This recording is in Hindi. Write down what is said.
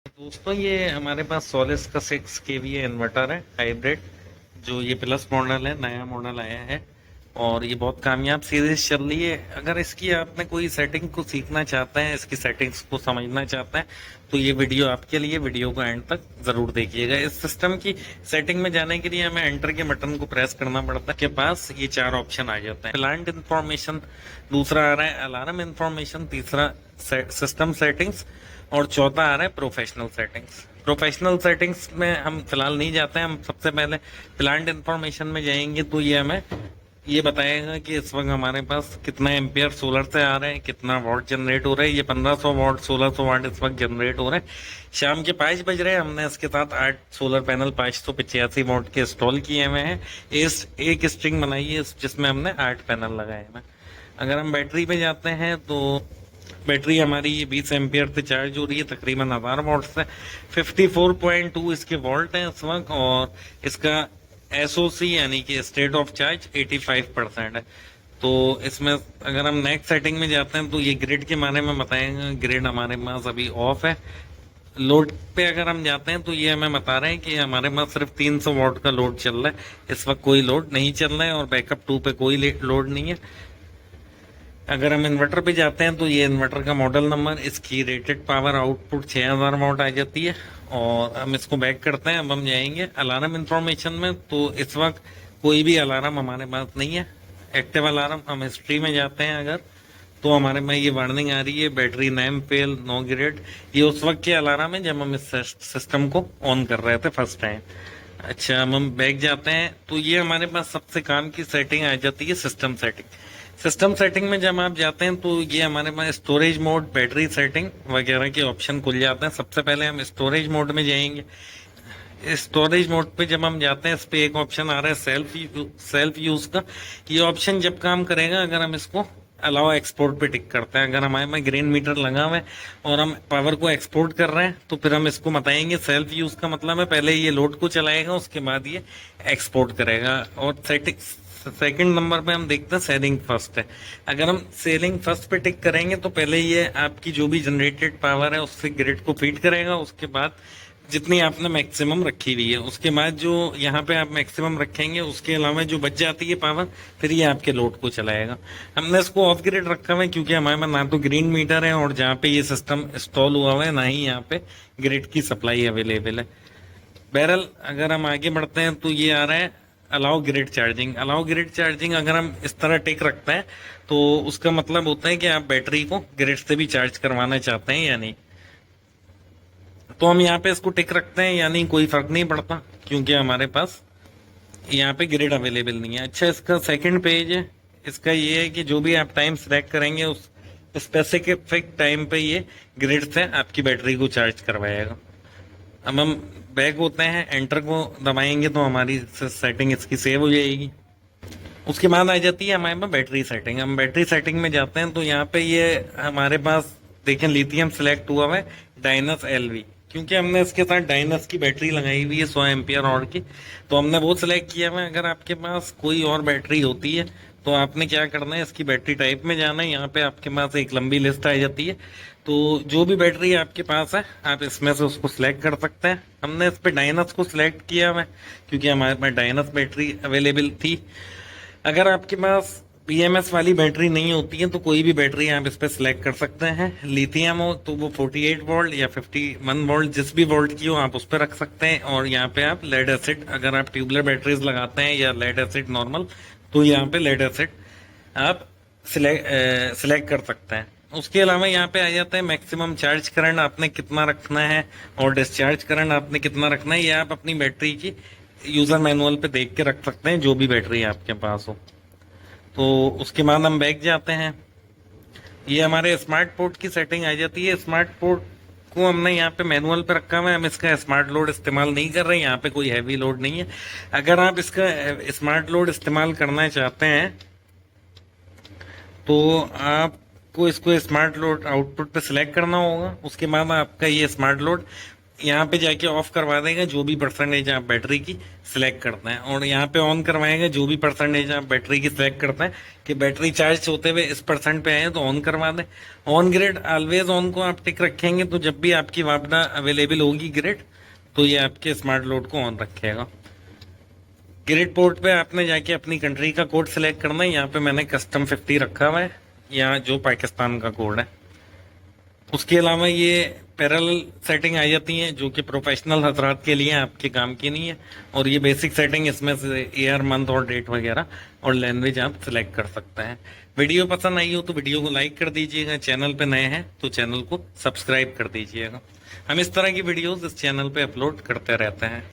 दोस्तों ये हमारे पास सोलिस का 6 kVA इन्वर्टर है हाइब्रिड। जो ये प्लस मॉडल है, नया मॉडल आया है और ये बहुत कामयाब सीरीज चल रही है। अगर इसकी आपने कोई सेटिंग को सीखना चाहते हैं, इसकी सेटिंग्स को समझना चाहते हैं, तो ये वीडियो आपके लिए। वीडियो को एंड तक जरूर देखिएगा। इस सिस्टम की सेटिंग में जाने के लिए हमें एंटर के बटन को प्रेस करना पड़ता है। के पास ये 4 ऑप्शन आ जाते हैं। प्लांट इंफॉर्मेशन, दूसरा आ रहा है अलार्म इंफॉर्मेशन, तीसरा सिस्टम सेटिंग्स और चौथा आ रहा है प्रोफेशनल सेटिंग्स। प्रोफेशनल सेटिंग्स में हम फिलहाल नहीं जाते हैं। हम सबसे पहले प्लांट इंफॉर्मेशन में जाएंगे तो ये हमें ये बताएगा कि इस वक्त हमारे पास कितना एम्पियर सोलर से आ रहे हैं, कितना वाट जनरेट हो रहा है। ये 1500 वाट 1600 वाट इस वक्त जनरेट हो रहे हैं। शाम के 5 बज रहे हैं। हमने इसके साथ 8 सोलर पैनल 585 वाट के इंस्टॉल किए हुए हैं। इस एक स्ट्रिंग बनाई है जिसमें हमने 8 पैनल लगाए हैं। अगर हम बैटरी पे जाते हैं तो बैटरी हमारी 20 एम्पियर से चार्ज हो रही है, तकरीबन 1000 वाट से। 54.2 इसके वोल्ट है इस वक्त और इसका एसओसी यानी कि स्टेट ऑफ चार्ज 85% है। तो इसमें अगर हम नेक्स्ट सेटिंग में जाते हैं तो ये ग्रिड के बारे में बताएंगे। ग्रिड हमारे पास अभी ऑफ है। लोड पे अगर हम जाते हैं तो ये हमें बता रहे हैं कि हमारे पास सिर्फ 300 वाट का लोड चल रहा है। इस वक्त कोई लोड नहीं चल रहा है और बैकअप 2 पे कोई लोड नहीं है। अगर हम इन्वर्टर पे जाते हैं तो ये इन्वर्टर का मॉडल नंबर, इसकी रेटेड पावर आउटपुट 6000 वाट आ जाती है। और हम इसको बैक करते हैं। अब हम जाएंगे अलार्म इंफॉर्मेशन में। तो इस वक्त कोई भी अलार्म हमारे पास नहीं है, एक्टिव अलार्म। हम हिस्ट्री में जाते हैं अगर, तो हमारे में ये वार्निंग आ रही है battery name fail no grade. ये उस वक्त के अलार्म है जब हम इस सिस्टम को ऑन कर रहे थे फर्स्ट टाइम। अच्छा, हम बैक जाते हैं तो ये हमारे पास सबसे काम की सेटिंग आ जाती है सिस्टम सेटिंग। सिस्टम सेटिंग में जब आप जाते हैं तो ये हमारे पास स्टोरेज मोड, बैटरी सेटिंग वगैरह के ऑप्शन खुल जाते हैं। सबसे पहले हम स्टोरेज मोड में जाएंगे। स्टोरेज मोड पे जब हम जाते हैं, इस पे एक ऑप्शन आ रहा है सेल्फ यूज का। ये ऑप्शन जब काम करेगा अगर हम इसको अलाउ एक्सपोर्ट पे टिक करते हैं। अगर हमारे में ग्रीन मीटर लगा हुआ है और हम पावर को एक्सपोर्ट कर रहे हैं तो फिर हम इसको बताएंगे। सेल्फ यूज का मतलब है पहले ये लोड को चलाएगा, उसके बाद ये एक्सपोर्ट करेगा। और सेकंड नंबर पे हम देखते हैं सेलिंग फर्स्ट है। अगर हम सेलिंग फर्स्ट पे टिक करेंगे तो पहले ये आपकी जो भी जनरेटेड पावर है उससे ग्रिड को फीड करेगा। उसके बाद जितनी आपने मैक्सिमम रखी हुई है, उसके बाद जो यहाँ पे आप मैक्सिमम रखेंगे उसके अलावा जो बच जाती है पावर, फिर ये आपके लोड को चलाएगा। हमने इसको ऑफ ग्रिड रखा हुआ है क्योंकि हमारे में ना तो ग्रीन मीटर है और जहाँ पे ये सिस्टम इंस्टॉल हुआ हुआ है ना ही यहाँ पे ग्रिड की सप्लाई अवेलेबल है। बहरहाल अगर हम आगे बढ़ते हैं तो ये आ रहा है allow grid charging. Allow grid charging अगर हम इस तरह टिक रखते हैं तो उसका मतलब होता है कि आप बैटरी को ग्रिड से भी चार्ज करवाना चाहते हैं या नहीं। तो हम यहाँ पे इसको टिक रखते हैं, यानी कोई फर्क नहीं पड़ता क्योंकि हमारे पास यहाँ पे ग्रिड अवेलेबल नहीं है। अच्छा, इसका सेकंड पेज है। इसका ये है कि जो भी आप टाइम सिलेक्ट करेंगे उस स्पेसिफिक टाइम पे ये ग्रिड से आपकी बैटरी को चार्ज करवाएगा। अब हम बैक होते हैं, एंटर को दबाएंगे तो हमारी सेटिंग इसकी सेव हो जाएगी। उसके बाद आ जाती है हमारे पास बैटरी सेटिंग। हम बैटरी सेटिंग में जाते हैं तो यहाँ पे ये हमारे पास देखें लिथियम सिलेक्ट हुआ है, डायनस एलवी, क्योंकि हमने इसके साथ डायनस की बैटरी लगाई हुई है 100 एम्पियर और की, तो हमने वो सिलेक्ट किया हुआ है। अगर आपके पास कोई और बैटरी होती है तो आपने क्या करना है, इसकी बैटरी टाइप में जाना है। यहाँ पे आपके पास एक लंबी लिस्ट आ जाती है, तो जो भी बैटरी आपके पास है आप इसमें से उसको सिलेक्ट कर सकते हैं। हमने इस पे डायनस को सिलेक्ट किया हुआ है क्योंकि हमारे पास डायनस बैटरी अवेलेबल थी। अगर आपके पास बीएमएस वाली बैटरी नहीं होती है तो कोई भी बैटरी आप इस पे सिलेक्ट कर सकते हैं। लिथियम हो तो वो 48 वोल्ट या 51 वोल्ट जिस भी वोल्ट की हो आप उस पर रख सकते हैं। और यहाँ पे आप लेड एसिड, अगर आप ट्यूबलर बैटरीज लगाते हैं या लेड एसिड नॉर्मल, तो यहाँ पे लेड एसिड आप सिलेक्ट कर सकते हैं। उसके अलावा यहाँ पे आ जाता है मैक्सिमम चार्ज करंट आपने कितना रखना है और डिस्चार्ज करंट आपने कितना रखना है। ये आप अपनी बैटरी की यूजर मैनुअल पे देख के रख सकते हैं, जो भी बैटरी आपके पास हो। तो उसके बाद हम बैक जाते हैं। ये हमारे स्मार्ट पोर्ट की सेटिंग आ जाती है। स्मार्ट पोर्ट को हमने यहाँ पे मैनुअल पे रखा हुआ है, हम इसका स्मार्ट लोड इस्तेमाल नहीं कर रहे हैं। यहाँ पे कोई हैवी लोड नहीं है। अगर आप इसका स्मार्ट लोड इस्तेमाल करना चाहते हैं तो आपको इसको स्मार्ट लोड आउटपुट पे सिलेक्ट करना होगा। उसके बाद आपका ये स्मार्ट लोड यहाँ पे जाके ऑफ करवा देगा जो भी परसेंटेज आप बैटरी की सिलेक्ट करते हैं, और यहाँ पे ऑन करवाएगा जो भी परसेंटेज आप बैटरी की सिलेक्ट करते हैं कि बैटरी चार्ज होते हुए इस परसेंट पे आए तो ऑन करवा दें। ऑन ग्रिड ऑलवेज ऑन को आप टिक रखेंगे तो जब भी आपकी वापडा अवेलेबल होगी ग्रिड तो ये आपके स्मार्ट लोड को ऑन रखेगा। ग्रिड पोर्ट पे आपने जाके अपनी कंट्री का कोड सिलेक्ट करना है। यहाँ पे मैंने कस्टम 50 रखा हुआ है, यहाँ जो पाकिस्तान का कोड है। उसके अलावा ये पैरेलल सेटिंग आ जाती है जो कि प्रोफेशनल हजरात के लिए आपके काम की नहीं है, और ये बेसिक सेटिंग इसमें से ईयर, मंथ और डेट वगैरह और लैंग्वेज आप सिलेक्ट कर सकते हैं। वीडियो पसंद आई हो तो वीडियो को लाइक कर दीजिएगा, चैनल पे नए हैं तो चैनल को सब्सक्राइब कर दीजिएगा। हम इस तरह की वीडियोस इस चैनल पे अपलोड करते रहते हैं।